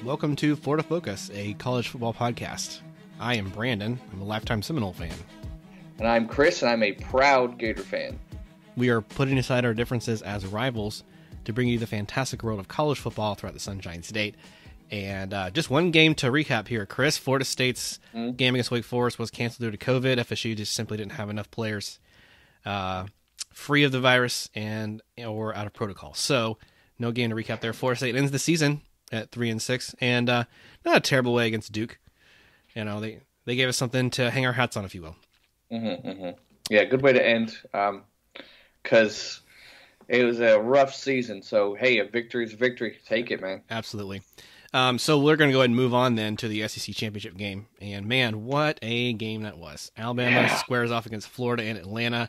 Welcome to Florida Focus, a college football podcast. I am Brandon. I'm a lifetime Seminole fan. And I'm Chris, and I'm a proud Gator fan. We are putting aside our differences as rivals to bring you the fantastic world of college football throughout the Sunshine State. And just one game to recap here, Chris. Florida State's game against Wake Forest was canceled due to COVID. FSU just simply didn't have enough players free of the virus or out of protocol. So no game to recap there. Florida State ends the season at 3-6, and not a terrible way against Duke. You know, they gave us something to hang our hats on, if you will. Yeah, good way to end, because it was a rough season. So, hey, a victory is a victory. Take it, man. Absolutely. So we're going to go ahead and move on then to the SEC Championship game. And, man, what a game that was. Alabama squares off against Florida and Atlanta.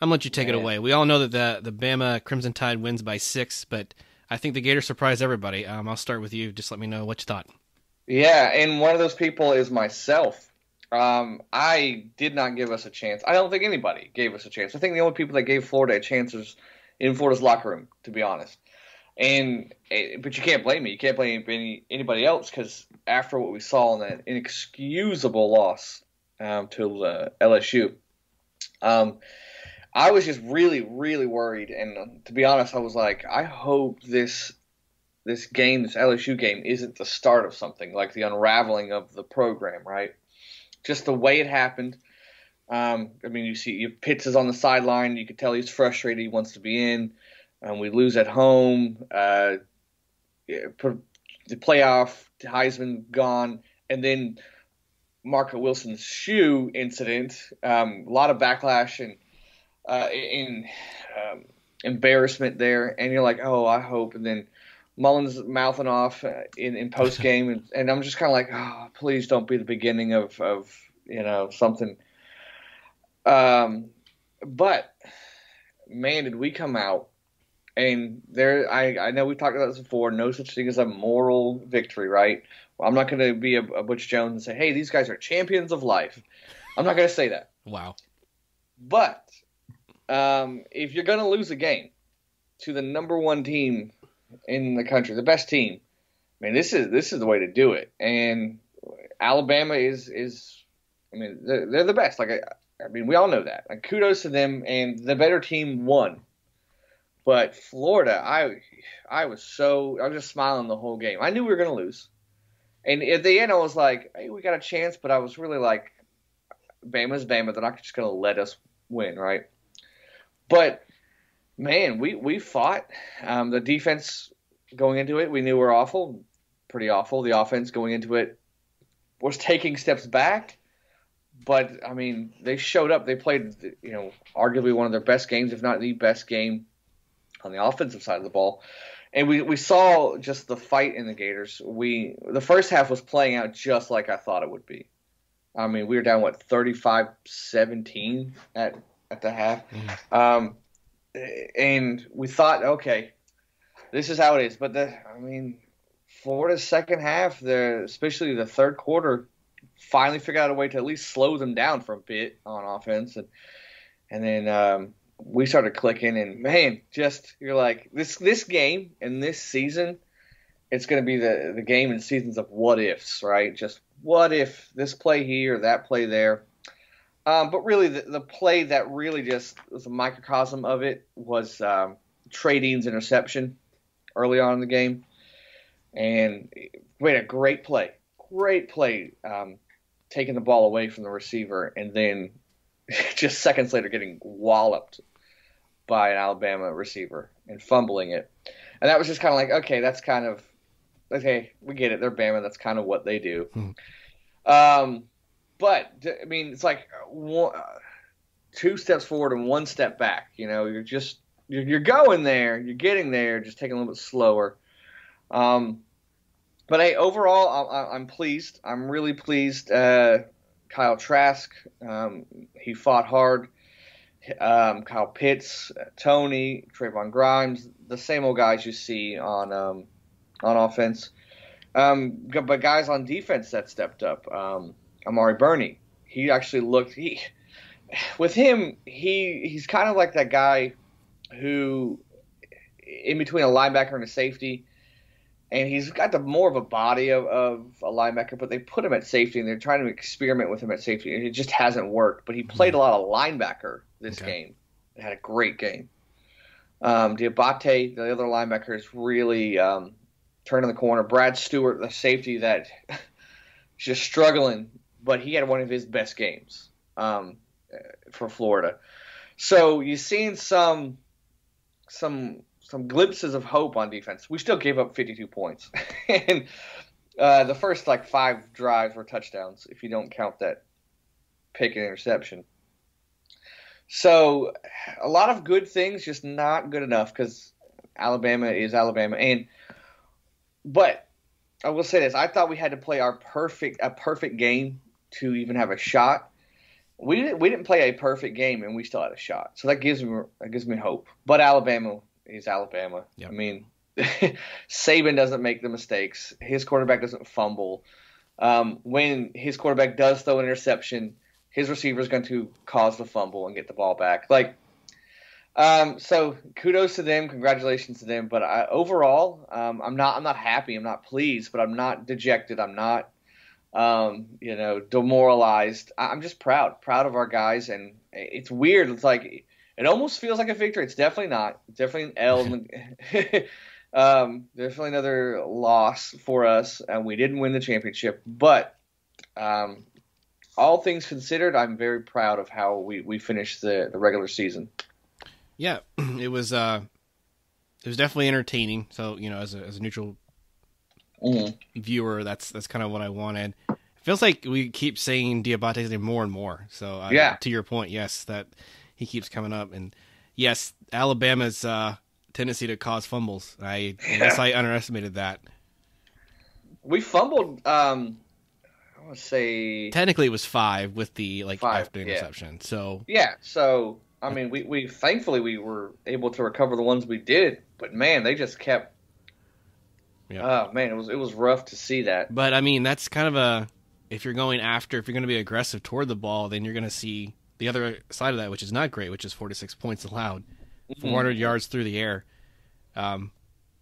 I'm going to let you take it away. We all know that the Bama Crimson Tide wins by 6, but I think the Gators surprised everybody. I'll start with you. Just let me know what you thought. Yeah, and one of those people is myself. I did not give us a chance. I don't think anybody gave us a chance. I think the only people that gave Florida a chance was in Florida's locker room, to be honest. But you can't blame me. You can't blame anybody else, because after what we saw in that inexcusable loss to LSU, I was just really, really worried. And to be honest, I was like, I hope this LSU game, isn't the start of something, like the unraveling of the program, right? Just the way it happened. I mean, you see Pitts is on the sideline. You could tell he's frustrated. He wants to be in. We lose at home. The playoff, Heisman gone. And then Marco Wilson's shoe incident. A lot of backlash and embarrassment there. And you're like, oh, I hope. And then Mullins mouthing off in post game, and I'm just kind of like, oh, please don't be the beginning of something. But man, did we come out, and there I know we talked about this before. No such thing as a moral victory, right? Well, I'm not going to be a Butch Jones and say, hey, these guys are champions of life. I'm not going to say that. Wow. But if you're going to lose a game to the number one team in the country, the best team, I mean, this is the way to do it. And Alabama is I mean, they're the best. Like, I mean, we all know that. Like, kudos to them, and the better team won. But Florida, I was just smiling the whole game. I knew we were going to lose. And at the end, I was like, hey, we got a chance, but I was really like, Bama's Bama. They're not just going to let us win, right? But man, we fought. The defense going into it, we knew we were awful, pretty awful. The offense going into it was taking steps back. But, I mean, they showed up. They played, arguably one of their best games, if not the best game on the offensive side of the ball. And we saw just the fight in the Gators. The first half was playing out just like I thought it would be. I mean, we were down, 35-17 at the half. And we thought, okay, this is how it is. But Florida's second half, especially the third quarter, finally figured out a way to at least slow them down for a bit on offense. And then we started clicking. And, man, you're like, this game and this season, it's going to be the game and seasons of what ifs, right? Just what if this play here, that play there. But really, the play that really just was a microcosm of it was Trey Dean's interception early on in the game. And we had a great play, taking the ball away from the receiver, and then just seconds later getting walloped by an Alabama receiver and fumbling it. And that was just kind of like, okay, we get it. They're Bama. That's kind of what they do. But, I mean, it's like 2 steps forward and 1 step back. You're going there. You're getting there, just taking a little bit slower. But, hey, overall, I'm pleased. I'm really pleased. Kyle Trask, he fought hard. Kyle Pitts, Tony, Trayvon Grimes, the same old guys you see on offense. But guys on defense that stepped up. Amari Burney, he actually looked. He's kind of like that guy who, in between a linebacker and a safety, and he's got the more of a body of a linebacker, but they put him at safety, and they're trying to experiment with him at safety, and it just hasn't worked. But he played a lot of linebacker this game. He had a great game. Diabate, the other linebacker, is really turning the corner. Brad Stewart, the safety that is just struggling, but he had one of his best games for Florida. So you're seeing some glimpses of hope on defense. We still gave up 52 points. And the first 5 drives were touchdowns, if you don't count that pick and interception. So a lot of good things, just not good enough because Alabama is Alabama. But I will say this. I thought we had to play a perfect game to even have a shot. We didn't play a perfect game, and we still had a shot. So that gives me hope. But Alabama is Alabama. Yep. I mean, Saban doesn't make the mistakes. His quarterback doesn't fumble. When his quarterback does throw an interception, his receiver is going to cause the fumble and get the ball back. So kudos to them, congratulations to them. But overall, I'm not happy. I'm not pleased, but I'm not dejected. I'm not demoralized. I'm just proud of our guys, and it's weird. It's it almost feels like a victory. It's definitely not. It's definitely an L. Definitely another loss for us, and we didn't win the championship. But all things considered, I'm very proud of how we finished the regular season. Yeah, it was definitely entertaining. So as a neutral viewer, that's kind of what I wanted. It feels like we keep saying Diabate's name more and more. So to your point, yes, that he keeps coming up, and yes, Alabama's tendency to cause fumbles. I guess I underestimated that. We fumbled. I want to say technically it was 5 with the after interception. So yeah, so I mean, we thankfully we were able to recover the ones we did, but man, they just kept. Yep. Oh man, it was rough to see that. But I mean, that's kind of if you're going to be aggressive toward the ball, then you're going to see the other side of that, which is not great, which is 46 points allowed, 400 yards through the air.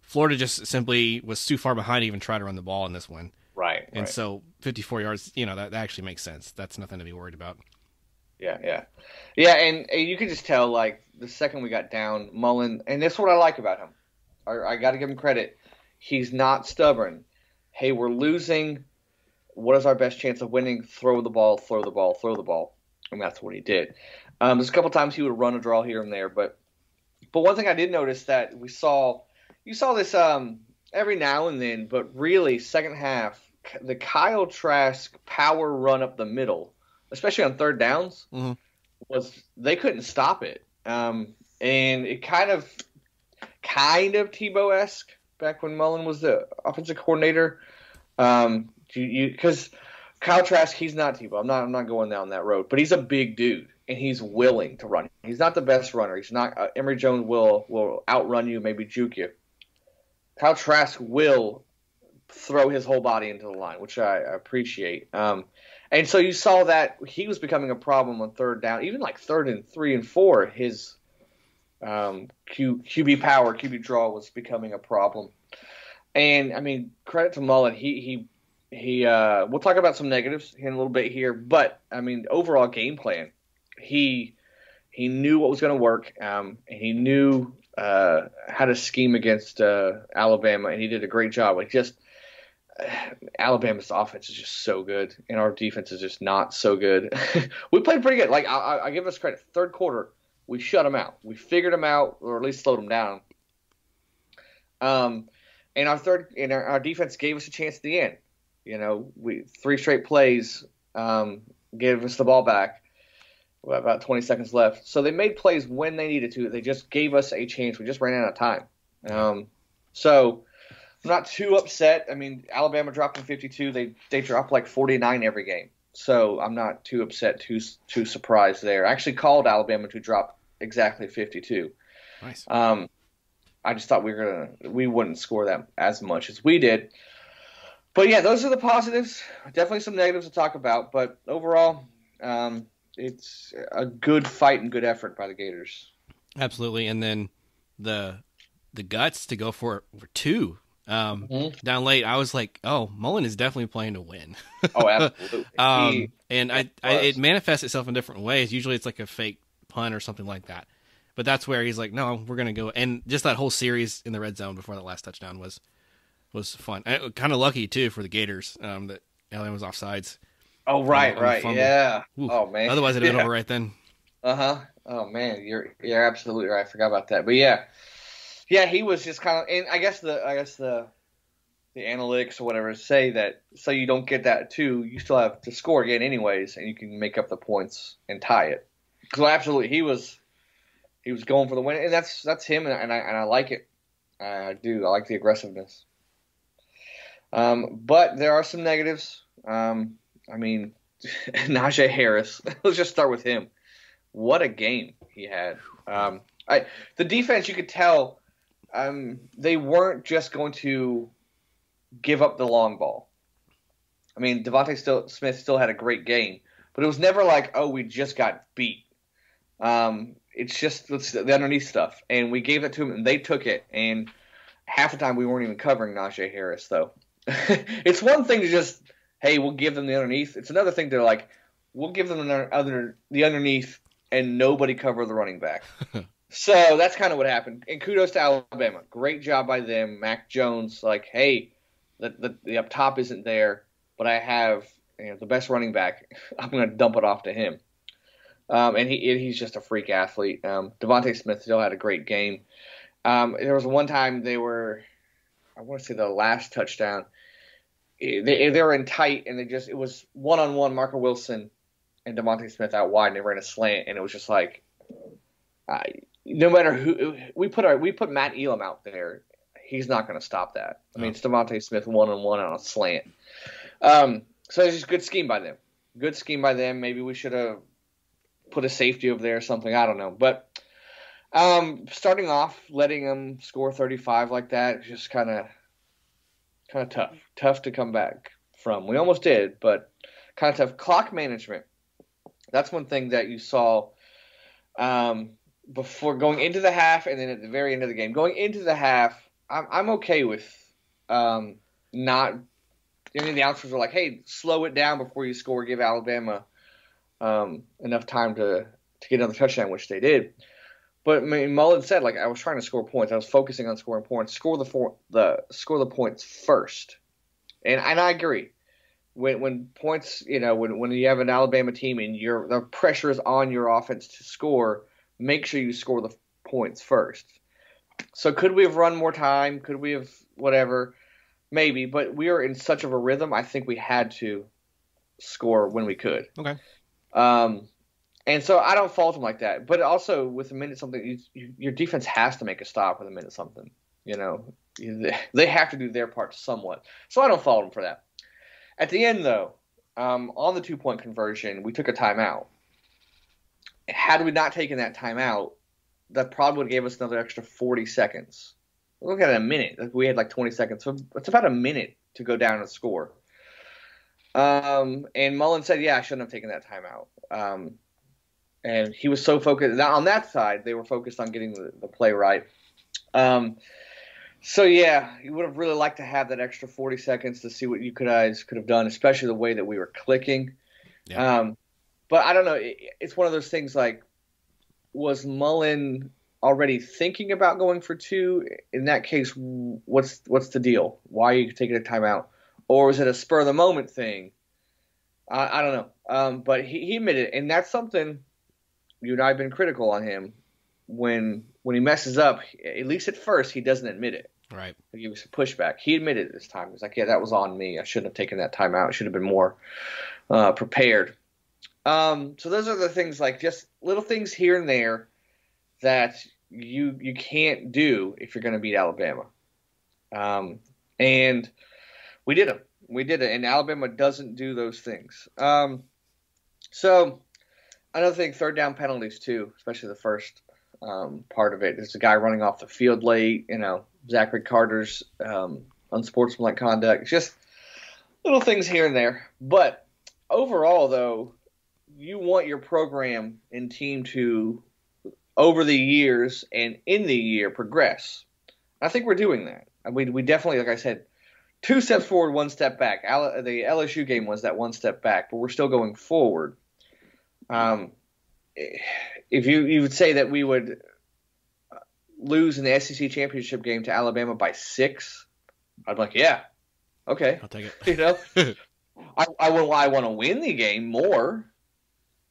Florida just simply was too far behind to even try to run the ball in this one. Right. And so 54 yards, that actually makes sense. That's nothing to be worried about. Yeah, and you can just tell, the second we got down, Mullen, and that's what I like about him. I got to give him credit. He's not stubborn. Hey, we're losing. What is our best chance of winning? Throw the ball. And that's what he did. There's a couple times he would run a draw here and there, but one thing I did notice that you saw this every now and then, but really second half, the Kyle Trask power run up the middle, especially on third downs, was they couldn't stop it, and it kind of Tebow-esque back when Mullen was the offensive coordinator, because Kyle Trask, he's not Tebow. I'm not going down that road, but he's a big dude and he's willing to run. He's not the best runner. He's not. Emory Jones will outrun you, maybe juke you. Kyle Trask will throw his whole body into the line, which I appreciate. And so you saw that he was becoming a problem on third down, even 3rd and 3 and 4. His QB power, QB draw was becoming a problem. And I mean, credit to Mullen. He we'll talk about some negatives in a little bit here, but I mean, overall game plan, he knew what was going to work. And he knew how to scheme against Alabama, and he did a great job. Alabama's offense is just so good, and our defense is just not so good. We played pretty good. I give us credit. Third quarter, we shut them out. We figured them out, or at least slowed them down. And our defense gave us a chance at the end. 3 straight plays gave us the ball back. About 20 seconds left. So they made plays when they needed to. They just gave us a chance. We just ran out of time. So I'm not too upset. I mean, Alabama dropped in 52. They drop 49 every game. So I'm not too upset, too surprised there. I actually called Alabama to drop exactly 52. Nice. I just thought we wouldn't score that as much as we did. But yeah, those are the positives. Definitely some negatives to talk about. But overall, it's a good fight and good effort by the Gators. Absolutely. And then the guts to go for 2 down late, I was like, oh, Mullen is definitely playing to win. Oh, absolutely. It manifests itself in different ways. Usually it's like a fake punt or something like that. But that's where he's like, no, we're going to go. And just that whole series in the red zone before that last touchdown was fun. Kind of lucky, too, for the Gators that Allen was offsides. Oh, right, yeah. Oof. Oh, man. Otherwise, it'd have been over right then. Uh-huh. Oh, man, you're absolutely right. I forgot about that. But, yeah. Yeah, he was just kind of – and I guess the analytics or whatever say that so you don't get that, too. You still have to score again anyways, and you can make up the points and tie it. Because, absolutely, he was going for the win, and that's him, and I like it. I do. I like the aggressiveness. But there are some negatives. I mean, Najee Harris. Let's just start with him. What a game he had. The defense, you could tell, they weren't just going to give up the long ball. I mean, Devontae Smith still had a great game, but it was never like, oh, we just got beat. It's just the underneath stuff, and we gave it to them, and they took it. And half the time, we weren't even covering Najee Harris, though. It's one thing to just, hey, we'll give them the underneath. It's another thing to like, we'll give them the underneath, and nobody cover the running back. So that's kind of what happened. And kudos to Alabama, great job by them. Mac Jones, like, hey, the up top isn't there, but I have the best running back. I'm going to dump it off to him. And he's just a freak athlete. Devontae Smith still had a great game. There was one time I want to say the last touchdown, they were in tight, and it was one-on-one Marco Wilson and Devontae Smith out wide, and they ran a slant, and it was just like, no matter who we put Matt Elam out there, he's not going to stop that. I mean, it's Devontae Smith one-on-one on a slant. So it's just good scheme by them. Good scheme by them. Maybe we should have put a safety over there or something. I don't know. But starting off, letting them score 35 like that is just kind of tough. Tough to come back from. We almost did, but kind of tough. Clock management. That's one thing that you saw before going into the half and then at the very end of the game. Going into the half, I'm okay with not – any of the announcers were like, hey, slow it down before you score. Give Alabama enough time to get another touchdown, which they did. But I mean, Mullen said, like, I was trying to score points. I was focusing on scoring points. Score the points first. And I agree. When points, when you have an Alabama team and the pressure is on your offense to score, make sure you score the points first. So could we have run more time? Could we have whatever? Maybe. But we are in such of a rhythm, I think we had to score when we could. Okay. And so I don't fault them like that. But also with a minute something, your defense has to make a stop with a minute something. They have to do their part somewhat. So I don't fault them for that. At the end, though, on the 2-point conversion, we took a timeout. Had we not taken that timeout, that probably would have gave us another extra 40 seconds. Look at a minute. We had like 20 seconds. So it's about a minute to go down and score. And Mullen said, yeah, I shouldn't have taken that timeout. And he was so focused. Now, on that side, they were focused on getting the play right. So, yeah, you would have really liked to have that extra 40 seconds to see what you guys could have done, especially the way that we were clicking. Yeah. But I don't know. It's one of those things like, was Mullen already thinking about going for 2? In that case, what's the deal? Why are you taking a timeout? Or is it a spur-of-the-moment thing? I don't know. But he admitted it, and that's something you and I have been critical on him. When he messes up, at least at first, he doesn't admit it. Right. He gives some pushback. He admitted it this time. He's like, yeah, that was on me. I shouldn't have taken that timeout. I should have been more prepared. So those are the things, like just little things here and there that you can't do if you're going to beat Alabama. And we did them. We did it, and Alabama doesn't do those things. So another thing, third down penalties too, especially the first part of it. There's a guy running off the field late, Zachary Carter's unsportsmanlike conduct. It's just little things here and there. But overall, though, you want your program and team to, over the years and in the year, progress. I think we're doing that. we definitely, like I said, 2 steps forward, 1 step back. The LSU game was that 1 step back, but we're still going forward. If you would say that we would lose in the SEC championship game to Alabama by 6, I'd be like, yeah, okay, I'll take it. You know, I want to win the game more,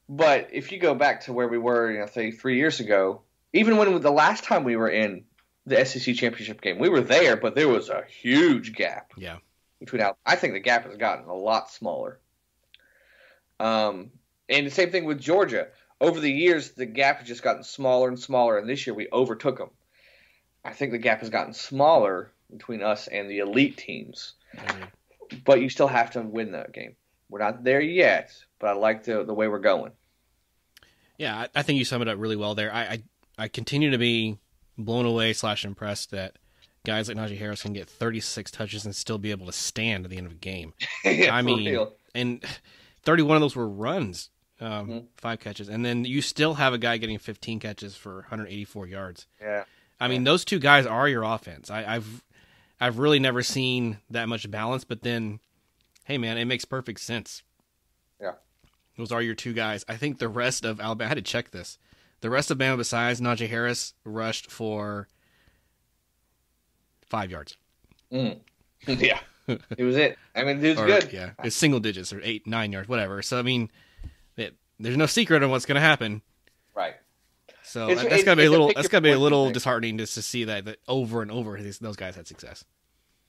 but if you go back to where we were, say 3 years ago, even when the last time we were in the SEC championship game, we were there, but there was a huge gap. Yeah, between I think the gap has gotten a lot smaller. And the same thing with Georgia. Over the years, the gap has just gotten smaller and smaller, and this year we overtook them. I think the gap has gotten smaller between us and the elite teams. But you still have to win that game. We're not there yet, but I like the way we're going. Yeah, I think you summed it up really well there. I continue to be blown away / impressed that guys like Najee Harris can get 36 touches and still be able to stand at the end of a game. Yeah, I mean, real. And 31 of those were runs, 5 catches. And then you still have a guy getting 15 catches for 184 yards. Yeah. I mean, those two guys are your offense. I've really never seen that much balance, but then, hey, man, it makes perfect sense. Yeah. Those are your two guys. I think the rest of Alabama, I had to check this. The rest of Bama besides Najee Harris rushed for 5 yards. Yeah. It was it. I mean, dude's good. Yeah. It's single digits or 8, 9 yards, whatever. So, I mean, there's no secret on what's going to happen. Right. So that's got to be a little disheartening just to see that over and over those guys had success.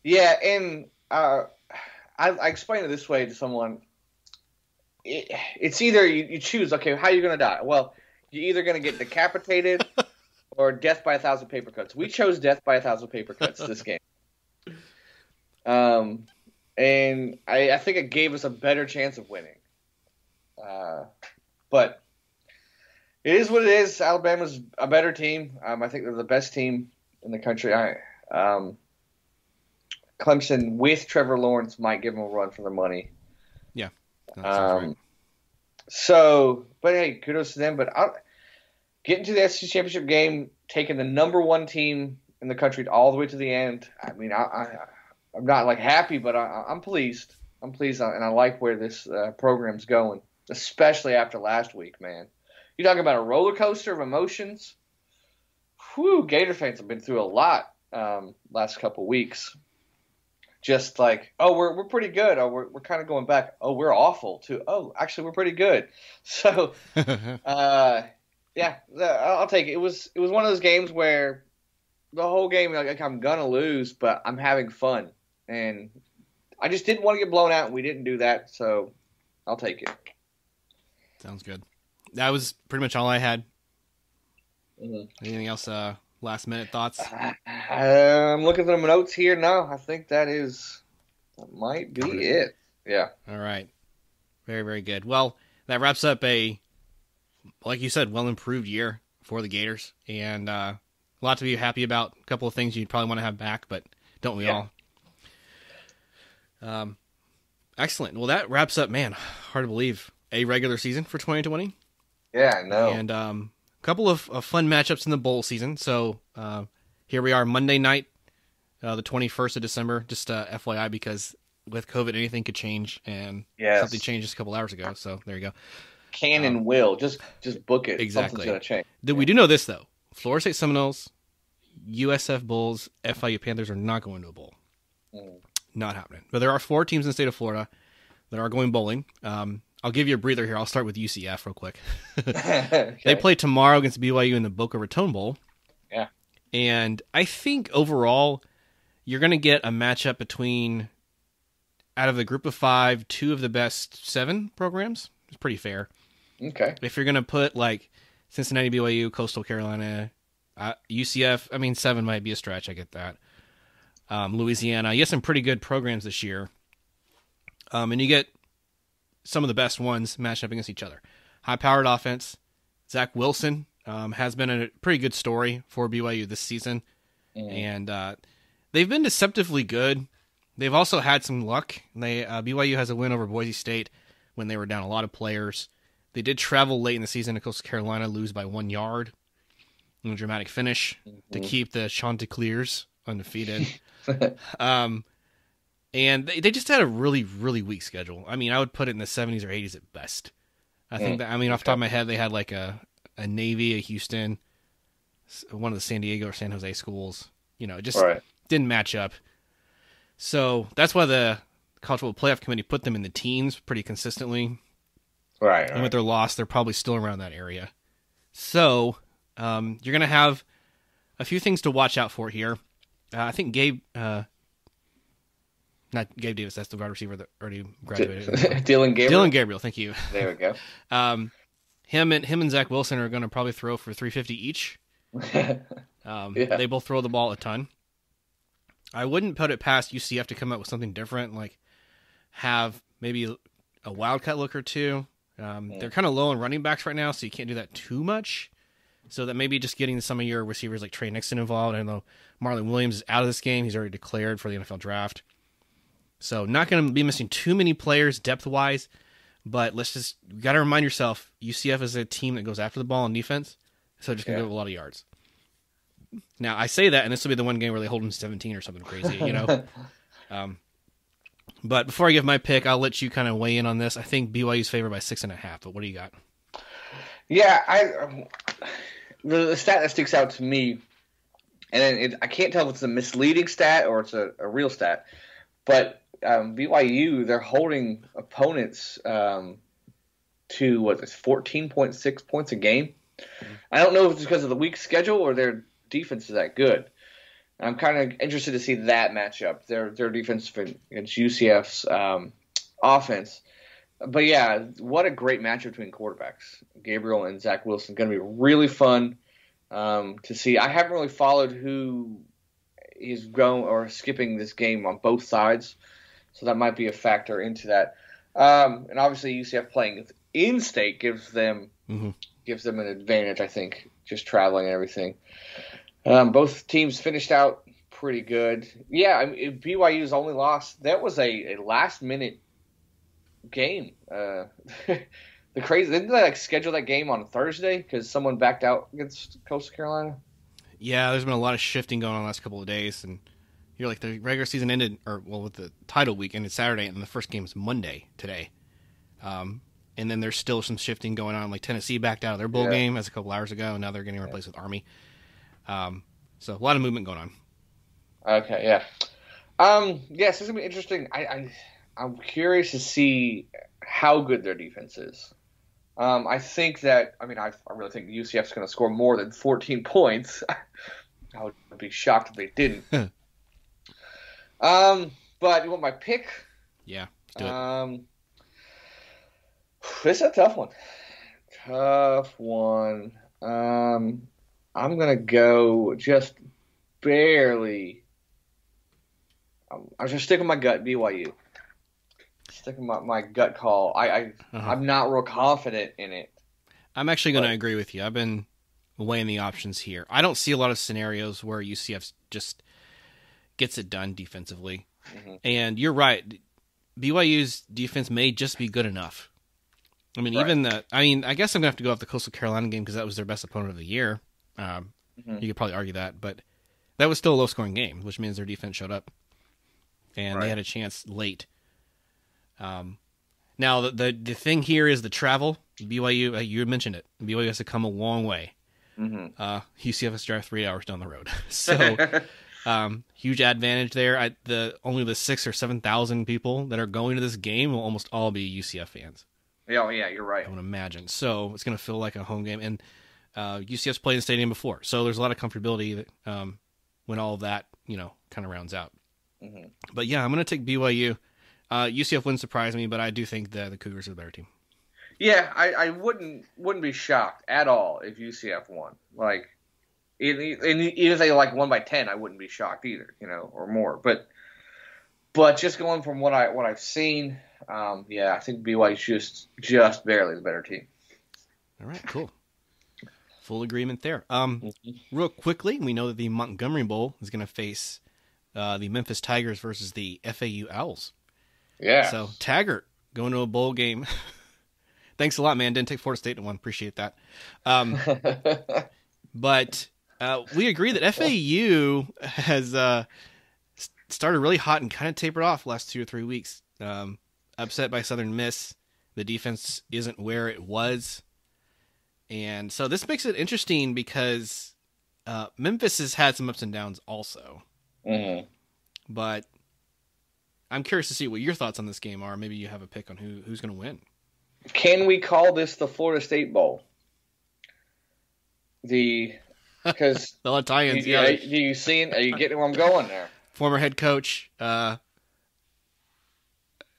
Yeah, and I explained it this way to someone. It's either you choose, okay, how are you going to die? Well, you're either going to get decapitated or death by 1,000 paper cuts. We chose death by 1,000 paper cuts this game. And I think it gave us a better chance of winning. But it is what it is. Alabama's a better team. I think they're the best team in the country. Clemson with Trevor Lawrence might give them a run for their money. Yeah. Right. So, but hey, kudos to them. But getting to the SEC championship game, taking the number 1 team in the country all the way to the end. I mean, I'm not like happy, but I'm pleased. I'm pleased, and I like where this program's going, especially after last week, man. You're talking about a roller coaster of emotions. Whew, Gator fans have been through a lot last couple weeks. Just like, oh, we're pretty good. Oh, we're kind of going back. Oh, we're awful too. Oh, actually, we're pretty good. So, yeah, I'll take it. It was one of those games where the whole game, like I'm gonna lose, but I'm having fun, and I just didn't want to get blown out, and we didn't do that. So, I'll take it. Sounds good. That was pretty much all I had. Mm-hmm. Anything else? Last minute thoughts? I'm looking through my notes here. No, I think that might be it. Yeah. All right. Very, very good. Well, that wraps up like you said, well improved year for the Gators, and a lot to be happy about. A couple of things you'd probably want to have back, but don't we all? Excellent. Well, that wraps up, man. Hard to believe, a regular season for 2020. Yeah, I know. And a couple of fun matchups in the bowl season. So here we are, Monday night, the 21st of December. Just FYI, because with COVID, anything could change, and something changed just a couple hours ago. So there you go. Can and will. Just book it. Exactly. Something's going to change. We do know this, though. Florida State Seminoles, USF Bulls, FIU Panthers are not going to a bowl. Not happening. But there are 4 teams in the state of Florida that are going bowling. I'll give you a breather here. I'll start with UCF real quick. Okay. They play tomorrow against BYU in the Boca Raton Bowl. Yeah. And I think overall, you're going to get a matchup between, out of the group of 5, 2 of the best 7 programs. It's pretty fair. Okay. If you're going to put like Cincinnati, BYU, Coastal Carolina, UCF, I mean, 7 might be a stretch. I get that. Louisiana, you get some pretty good programs this year. And you get some of the best ones matched up against each other. High-powered offense. Zach Wilson has been a pretty good story for BYU this season. And they've been deceptively good. They've also had some luck. BYU has a win over Boise State when they were down a lot of players. They did travel late in the season to Coastal Carolina, lose by 1 yard in a dramatic finish to keep the Chanticleers undefeated. And they just had a really, really weak schedule. I mean, I would put it in the 70s or 80s at best. I think that, I mean, off the top of my head, they had like a Navy, a Houston, one of the San Diego or San Jose schools. You know, it just didn't match up. So that's why the College Football Playoff Committee put them in the teens pretty consistently. Right. And with their loss, they're probably still around that area. So you're going to have a few things to watch out for here. I think not Gabe Davis, that's the wide receiver that already graduated. Dylan Gabriel? Dylan Gabriel, thank you. There we go. Him and Zach Wilson are going to probably throw for 350 each. They both throw the ball a ton. I wouldn't put it past UCF to come up with something different, like have maybe a wildcat look or two. They're kind of low on running backs right now, so you can't do that too much. So that maybe just getting some of your receivers like Trey Nixon involved. I know Marlon Williams is out of this game. He's already declared for the NFL draft. So not going to be missing too many players depth-wise, but you got to remind yourself, UCF is a team that goes after the ball on defense, so just going to give a lot of yards. Now, I say that, and this will be the one game where they hold them 17 or something crazy, you know? But before I give my pick, I'll let you kind of weigh in on this. I think BYU's favored by 6.5, but what do you got? Yeah, the stat that sticks out to me, and I can't tell if it's a misleading stat or it's a real stat, but BYU, they're holding opponents to 14.6 points a game. I don't know if it's because of the weak schedule or their defense is that good. I'm kind of interested to see that matchup, their defense against UCF's offense. But yeah, what a great matchup between quarterbacks. Gabriel and Zach Wilson, going to be really fun to see. I haven't really followed who is going or skipping this game on both sides, so that might be a factor into that. And obviously, UCF playing in state gives them an advantage. I think just traveling and everything. Both teams finished out pretty good. Yeah, I mean, BYU's only loss, that was a last minute game. The crazy, didn't they schedule that game on Thursday because someone backed out against Coastal Carolina? Yeah, there's been a lot of shifting going on the last couple of days, and you're like the regular season ended, with the title week ended Saturday, and the first game is Monday today. And then there's still some shifting going on. Like Tennessee backed out of their bowl game as a couple hours ago, and now they're getting replaced with Army. So a lot of movement going on. Okay, yeah. Yes, it's gonna be interesting. I'm curious to see how good their defense is. I think that, I really think UCF's going to score more than 14 points. I would be shocked if they didn't. But you want my pick? Yeah, let's do it. This is a tough one. I'm going to go just barely. I'm just sticking with my gut, BYU. Sticking my gut call. I'm not real confident in it. I'm actually going to agree with you. I've been weighing the options here. I don't see a lot of scenarios where UCF just gets it done defensively. And you're right. BYU's defense may just be good enough. I mean, I guess I'm going to have to go off the Coastal Carolina game because that was their best opponent of the year. You could probably argue that, but that was still a low-scoring game, which means their defense showed up. And they had a chance late. Now, the thing here is the travel. BYU, you mentioned it. BYU has to come a long way. UCF has to drive 3 hours down the road. So, huge advantage there. Only the 6,000 or 7,000 people that are going to this game will almost all be UCF fans. Yeah, you're right. I would imagine. So, it's going to feel like a home game. And UCF's played in the stadium before. So, there's a lot of comfortability that, when all of that, kind of rounds out. But yeah, I'm going to take BYU. UCF wouldn't surprise me, but I do think that the Cougars are the better team. Yeah, I wouldn't be shocked at all if UCF won. Like, even if they won by 10, I wouldn't be shocked either, or more. But just going from what I've seen, I think BYU's just barely the better team. All right, cool. Full agreement there. Real quickly, we know that the Montgomery Bowl is going to face the Memphis Tigers versus the FAU Owls. Yeah. So Taggart going to a bowl game. Thanks a lot, man. Didn't take Florida State in one. Appreciate that. But we agree that FAU has started really hot and kind of tapered off last 2 or 3 weeks. Upset by Southern Miss. The defense isn't where it was. And so this makes it interesting because Memphis has had some ups and downs also. Mm-hmm. But I'm curious to see what your thoughts on this game are. Maybe you have a pick on who's going to win. Can we call this the Florida State Bowl? Because the Italians, do you see it? Are you getting where I'm going there? Former head coach, current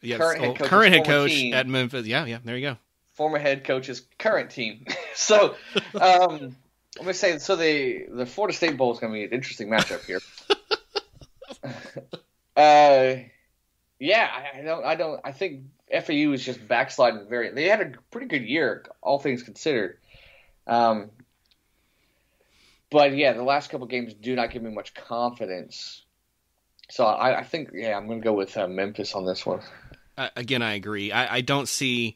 head coach at Memphis. Yeah, there you go. Former head coach's current team. So, let me say, so the Florida State Bowl is going to be an interesting matchup here. I think FAU is just backsliding they had a pretty good year, all things considered. But yeah, the last couple games do not give me much confidence. So I think, I'm going to go with Memphis on this one. Again, I agree. I don't see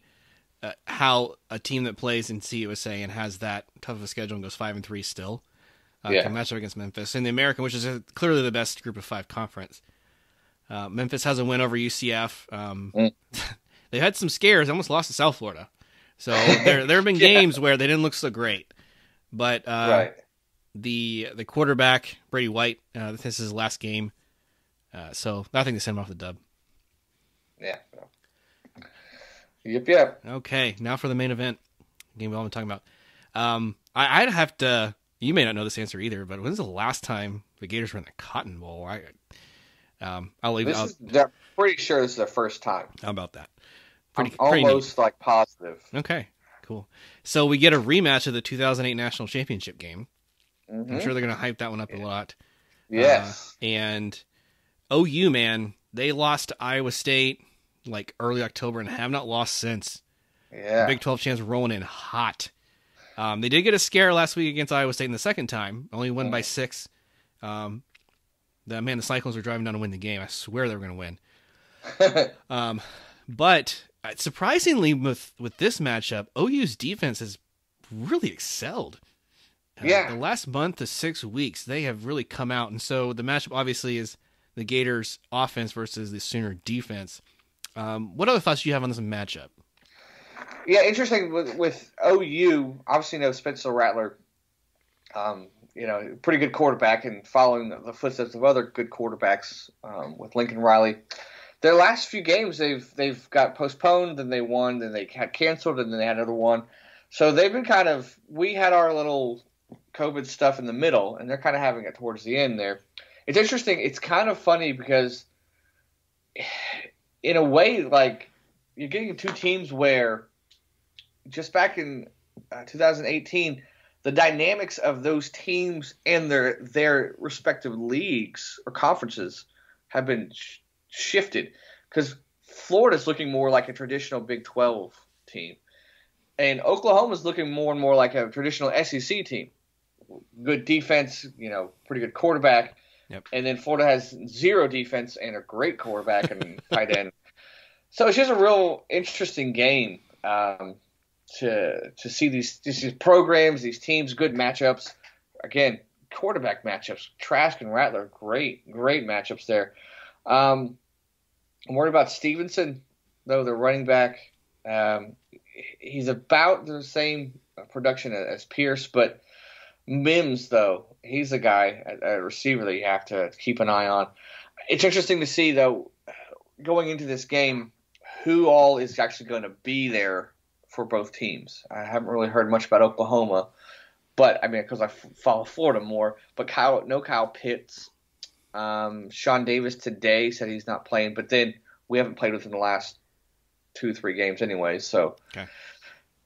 how a team that plays in CUSA and has that tough of a schedule and goes 5-3 still can match up against Memphis in the American, which is clearly the best Group of 5 conference. Memphis has a win over UCF. They had some scares. Almost lost to South Florida. So there have been games where they didn't look so great. But the quarterback, Brady White, this is his last game. So I think they send him off the dub. Yeah. Yep. Okay, now for the main event. Game we've all been talking about. I'd have to... You may not know this answer either, but when's the last time the Gators were in the Cotton Bowl? I'll leave it out. I'm pretty sure this is the first time. How about that? I'm almost like positive. Okay, cool. So we get a rematch of the 2008 National Championship game. Mm-hmm. I'm sure they're going to hype that one up a lot. Yes. And OU, man, they lost to Iowa State like early October and have not lost since. Yeah. Big 12 champs rolling in hot. They did get a scare last week against Iowa State in the second time. Only won by 6. The Cyclones were driving down to win the game. I swear they were going to win. But surprisingly, with this matchup, OU's defense has really excelled. The last month to 6 weeks, they have really come out. And so the matchup obviously is the Gators offense versus the Sooner defense. What other thoughts do you have on this matchup? Yeah, interesting with OU. Obviously, Spencer Rattler, pretty good quarterback, and following the footsteps of other good quarterbacks with Lincoln Riley. Their last few games, they've got postponed, then they won, then they had canceled, and then they had another one. So they've been we had our little COVID stuff in the middle, and they're kind of having it towards the end there. It's interesting. It's kind of funny because, in a way, like you're getting two teams where just back in 2018, the dynamics of those teams and their respective leagues or conferences have been shifted, because Florida's looking more like a traditional Big 12 team, and Oklahoma's looking more and more like a traditional SEC team. Good defense, pretty good quarterback. Yep. And then Florida has zero defense and a great quarterback and tight end. So it's just a real interesting game to see these programs, these teams, good matchups. Again, quarterback matchups. Trask and Rattler, great matchups there. I'm worried about Stevenson, though, the running back. He's about the same production as Pierce, but Mims, though, he's a guy, a receiver that you have to keep an eye on. It's interesting to see, though, going into this game, who all is actually going to be there for both teams. I haven't really heard much about Oklahoma, but because I follow Florida more. But Kyle Pitts, Sean Davis today said he's not playing, but then we haven't played with him the last 2-3 games anyway, so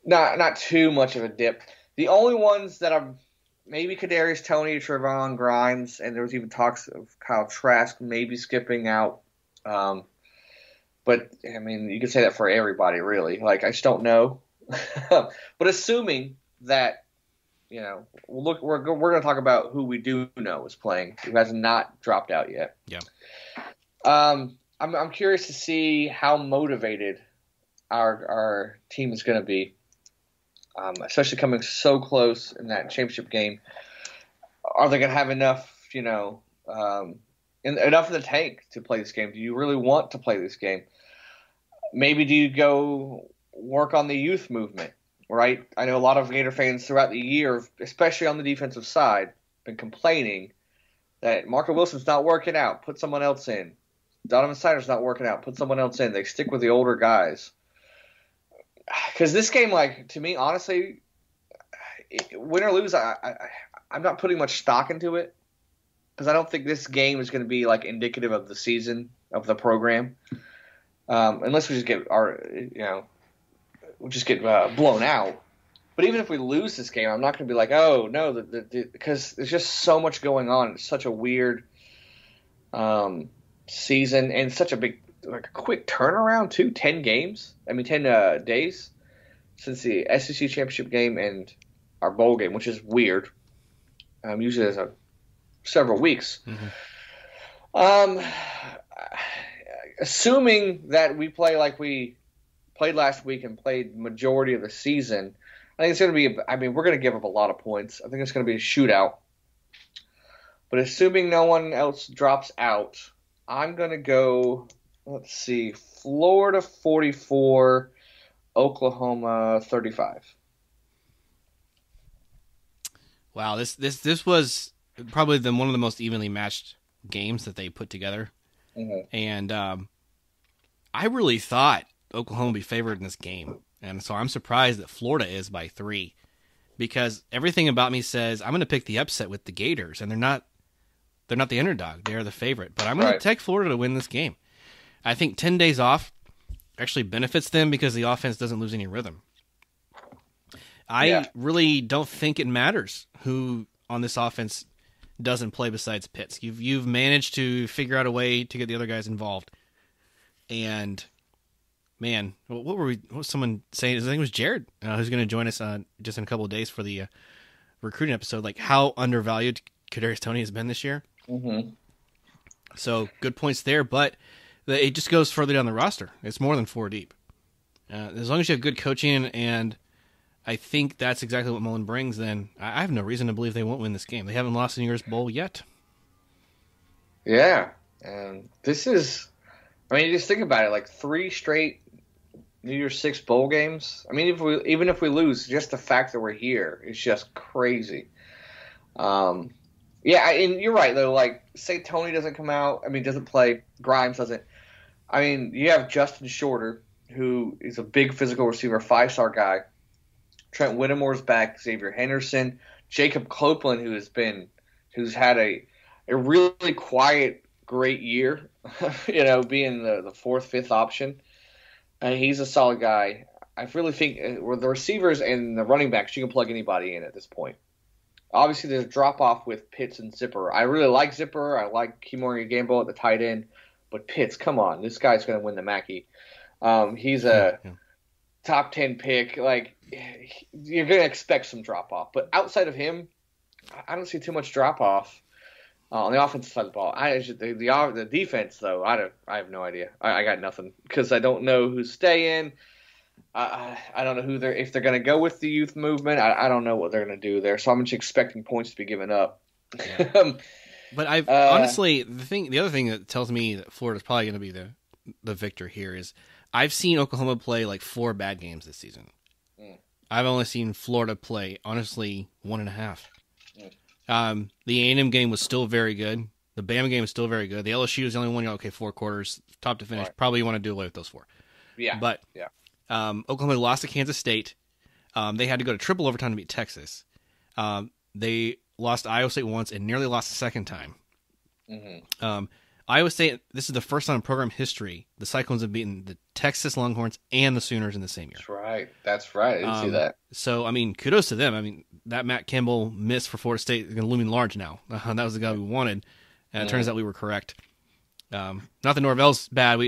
not too much of a dip. The only ones that I'm maybe Kadarius Toney, Trevon Grimes, and there was even talks of Kyle Trask maybe skipping out. But you could say that for everybody, really. I just don't know. But assuming that, look, we're going to talk about who we do know is playing, who has not dropped out yet. Yeah. I'm curious to see how motivated our team is going to be, especially coming so close in that championship game. Are they going to have enough, enough in the tank to play this game? Do you really want to play this game? Maybe do you go work on the youth movement, right? I know a lot of Gator fans throughout the year, especially on the defensive side, been complaining that Marco Wilson's not working out. Put someone else in. Donovan Snyder's not working out. Put someone else in. They stick with the older guys. Because this game, like, to me, honestly, win or lose, I'm not putting much stock into it. Because I don't think this game is going to be, like, indicative of the season, of the program. Unless we just get blown out. But even if we lose this game, I'm not going to be like, oh, no, because there's just so much going on. It's such a weird season and such a big, like, a quick turnaround, too. 10 days since the SEC championship game and our bowl game, which is weird. Usually there's several weeks. Mm-hmm. Assuming that we play like we played last week and played majority of the season, I think it's going to be – we're going to give up a lot of points. I think it's going to be a shootout. But assuming no one else drops out, I'm going to go, let's see, Florida 44, Oklahoma 35. Wow, this was probably one of the most evenly matched games that they put together. Mm-hmm. And I really thought Oklahoma would be favored in this game. And so I'm surprised that Florida is by 3 because everything about me says I'm going to pick the upset with the Gators, and they're not the underdog. They're the favorite. But I'm going to take Florida to win this game. I think 10 days off actually benefits them because the offense doesn't lose any rhythm. I really don't think it matters who on this offense doesn't play besides Pitts. You've managed to figure out a way to get the other guys involved. And man, what was someone saying? I think it was Jared who's going to join us just in a couple of days for the recruiting episode. Like how undervalued Kadarius Toney has been this year. Mm-hmm. So good points there, but it just goes further down the roster. It's more than 4 deep. As long as you have good coaching, and I think that's exactly what Mullen brings, then I have no reason to believe they won't win this game. They haven't lost in New Year's Bowl yet. Yeah, and this is, you just think about it, like 3 straight New Year's Six bowl games. Even if we lose, just the fact that we're here is just crazy. And you're right though. Like, say Toney doesn't come out. Doesn't play. Grimes doesn't. You have Justin Shorter, who is a big physical receiver, 5-star guy. Trent Whittemore's back. Xavier Henderson, Jacob Copeland, who's had a really quiet, great year. Being the 4th, 5th option. He's a solid guy. I really think with the receivers and the running backs, you can plug anybody in at this point. Obviously, there's a drop-off with Pitts and Zipper. I really like Zipper. I like Kimori Gamble at the tight end. But Pitts, come on. This guy's going to win the Mackey. He's a top 10 pick. Like, you're going to expect some drop-off. But outside of him, I don't see too much drop-off on the offensive side of the ball. The defense, though, I have no idea. I got nothing because I don't know who's staying. I don't know if they're going to go with the youth movement. I don't know what they're going to do there. So I'm just expecting points to be given up. Yeah. But I've honestly, the other thing that tells me that Florida's probably going to be the victor here is I've seen Oklahoma play like 4 bad games this season. I've only seen Florida play, honestly, 1.5. The A&M game was still very good. The Bama game was still very good. The LSU was the only one, 4 quarters, top to finish. Right. Probably you want to do away with those 4. Yeah. But Oklahoma lost to Kansas State. They had to go to triple overtime to beat Texas. They lost Iowa State once and nearly lost the second time. Mm-hmm. Iowa State, this is the first time in program history the Cyclones have beaten the Texas Longhorns and the Sooners in the same year. That's right. I didn't see that. So, kudos to them. That Matt Campbell miss for Florida State is looming large now. That was the guy we wanted, and it turns out we were correct. Not that Norvell's bad.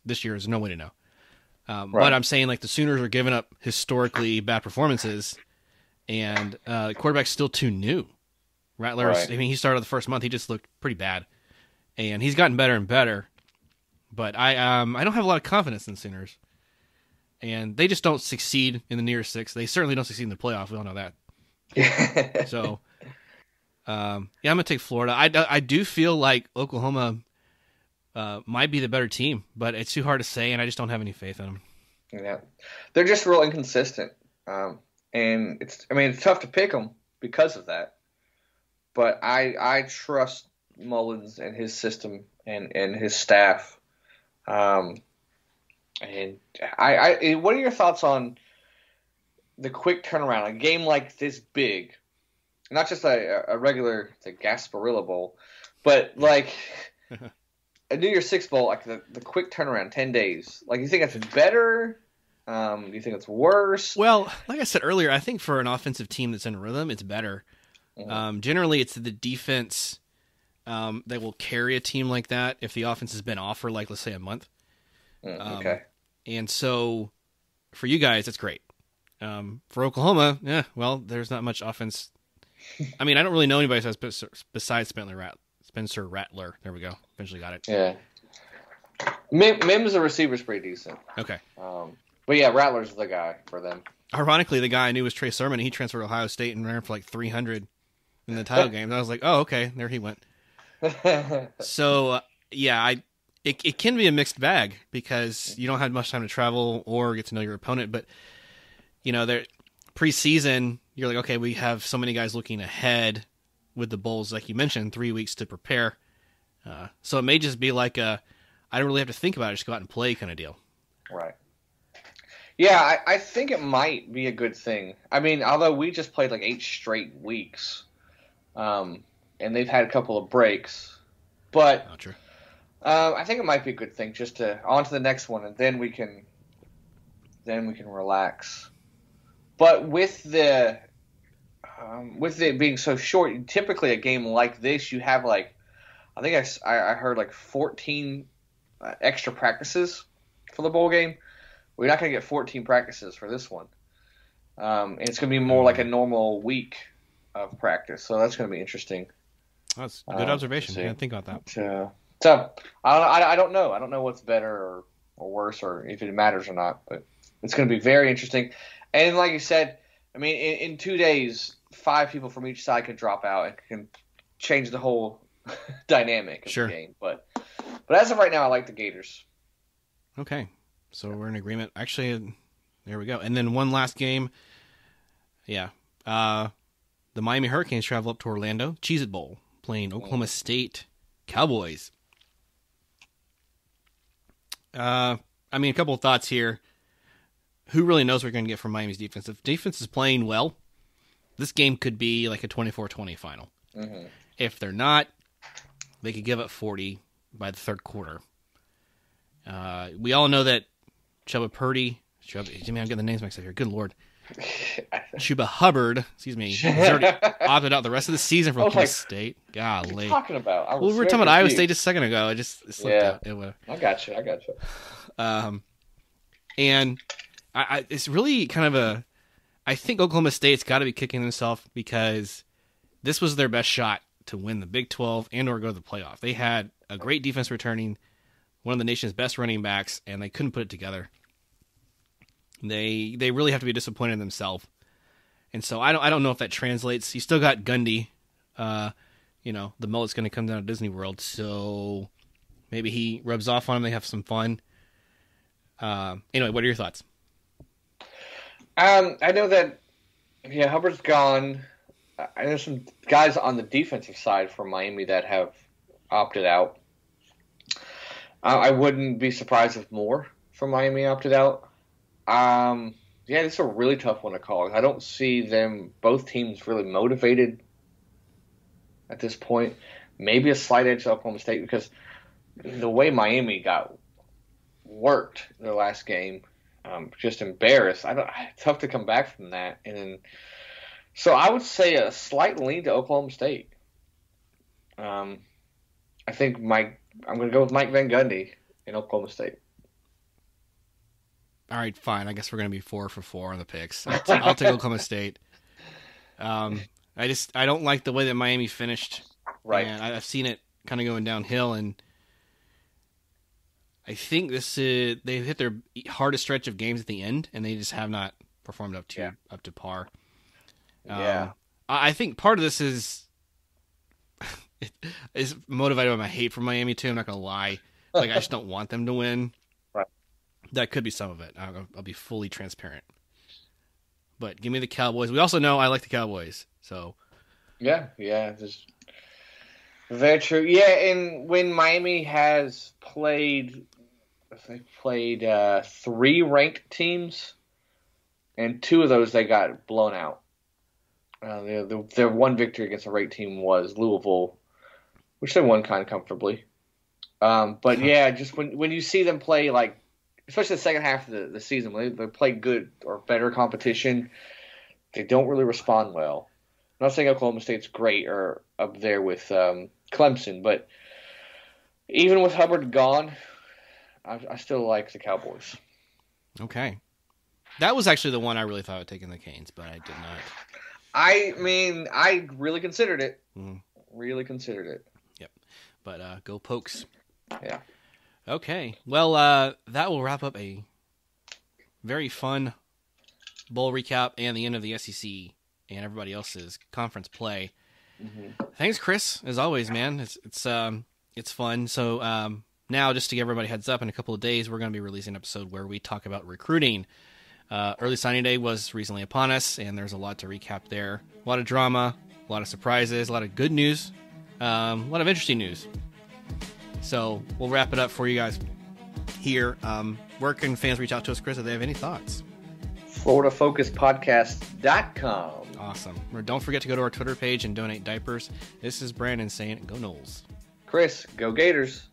This year is no way to know. But I'm saying, like, the Sooners are giving up historically bad performances, and the quarterback's still too new. Rattler, he started the first month. He just looked pretty bad. And he's gotten better and better. But I don't have a lot of confidence in the Sooners. And they just don't succeed in the New Year's Six. They certainly don't succeed in the playoff. We all know that. So, I'm going to take Florida. I do feel like Oklahoma Mm-hmm. might be the better team, but it's too hard to say, and I just don't have any faith in them. Yeah, they're just real inconsistent, and it's tough to pick them because of that. But I trust Mullins and his system and his staff. And what are your thoughts on the quick turnaround? A game like this big, not just a regular Gasparilla Bowl, but like a New Year's Six Bowl, like the quick turnaround, 10 days. Like, you think that's better? Do you think it's worse? Well, like I said earlier, I think for an offensive team that's in rhythm, it's better. Mm-hmm. Generally, it's the defense that will carry a team like that if the offense has been off for, like, let's say, a month. Okay. And so, for you guys, it's great. For Oklahoma, well, there's not much offense. I mean, I don't really know anybody besides Spencer Rattler. There we go. Eventually got it. Yeah. Mims, the receiver's pretty decent. Okay. But yeah, Rattler's the guy for them. Ironically, the guy I knew was Trey Sermon. He transferred to Ohio State and ran for like 300 in the title game. And I was like, oh, okay, there he went. So, it can be a mixed bag because you don't have much time to travel or get to know your opponent. But, preseason, you're like, okay, we have so many guys looking ahead with the bowls, like you mentioned, 3 weeks to prepare. So it may just be like I don't really have to think about it, just go out and play kind of deal. Right. Yeah, I think it might be a good thing. I mean, although we just played like 8 straight weeks, and they've had a couple of breaks, but Not true. I think it might be a good thing just to on to the next one, and then we can relax. But with it being so short, typically a game like this, you have like, I think I heard like 14 extra practices for the bowl game. We're not going to get 14 practices for this one. And it's going to be more like a normal week of practice. So that's going to be interesting. That's a good observation. I didn't think about that. So I don't know. I don't know what's better or worse or if it matters or not. But it's going to be very interesting. And like you said, I mean, in 2 days, 5 people from each side could drop out and can change the whole dynamic of the game. But as of right now, I like the Gators. Okay. So we're in agreement. Actually, there we go. And then one last game. Yeah. The Miami Hurricanes travel up to Orlando, Cheez-It Bowl, playing Oklahoma State Cowboys. I mean, a couple of thoughts here. Who really knows what we're going to get from Miami's defense? If defense is playing well, this game could be like a 24-20 final. Mm-hmm. If they're not, they could give up 40 by the third quarter. We all know that Chuba Purdy, I'm getting the names mixed up here. Good Lord. Chuba Hubbard, excuse me, has already opted out the rest of the season from Oklahoma State. Golly. What are you talking about? We were talking about Iowa State just a second ago. It slipped out. I got you. And it's really kind of I think Oklahoma State's got to be kicking themselves because this was their best shot to win the Big 12 and or go to the playoff. They had a great defense returning, one of the nation's best running backs, and they couldn't put it together. They really have to be disappointed in themselves. And so I don't know if that translates. You still got Gundy. The mullet's going to come down to Disney World, so maybe he rubs off on him. They have some fun. Anyway, what are your thoughts? I know that Hubbard's gone. There's some guys on the defensive side for Miami that have opted out. I wouldn't be surprised if more from Miami opted out. This is a really tough one to call. I don't see both teams really motivated at this point. Maybe a slight edge to Oklahoma State because the way Miami got worked their last game, just embarrassed. It's tough to come back from that. So I would say a slight lean to Oklahoma State. I think I'm going to go with Mike Van Gundy in Oklahoma State. All right, fine. I guess we're going to be 4 for 4 on the picks. I'll take Oklahoma State. I don't like the way that Miami finished. Right. And I've seen it kind of going downhill, and I think they've hit their hardest stretch of games at the end, and they just have not performed up to par. Yeah. I think part of this is motivated by my hate for Miami too. I'm not going to lie. Like, I just don't want them to win. Right. That could be some of it. I'll be fully transparent. But give me the Cowboys. We also know I like the Cowboys, so. Yeah, just very true. Yeah, and when Miami has played, they played 3 ranked teams, and 2 of those they got blown out. Their one victory against a ranked team was Louisville, which they won kind of comfortably. But yeah, just when you see them play, like, especially the second half of the season, when they play good or better competition, they don't really respond well. I'm not saying Oklahoma State's great or up there with Clemson, but even with Hubbard gone, I still like the Cowboys. Okay. That was actually the one I really thought I would take in the Canes, but I did not. I mean, I really considered it. Mm. Really considered it. Yep. But go Pokes. Yeah. Okay. Well, that will wrap up a very fun bowl recap and the end of the SEC and everybody else's conference play. Mm-hmm. Thanks, Chris. As always, man. It's fun. So now, just to give everybody a heads up, in a couple of days, we're going to be releasing an episode where we talk about recruiting. Early signing day was recently upon us, and there's a lot to recap there. A lot of drama, a lot of surprises, a lot of good news, a lot of interesting news. So we'll wrap it up for you guys here. Where can fans reach out to us, Chris, if they have any thoughts? FloridaFocusPodcast.com. Awesome. Or don't forget to go to our Twitter page and donate diapers. This is Brandon saying, go Noles. Chris, go Gators.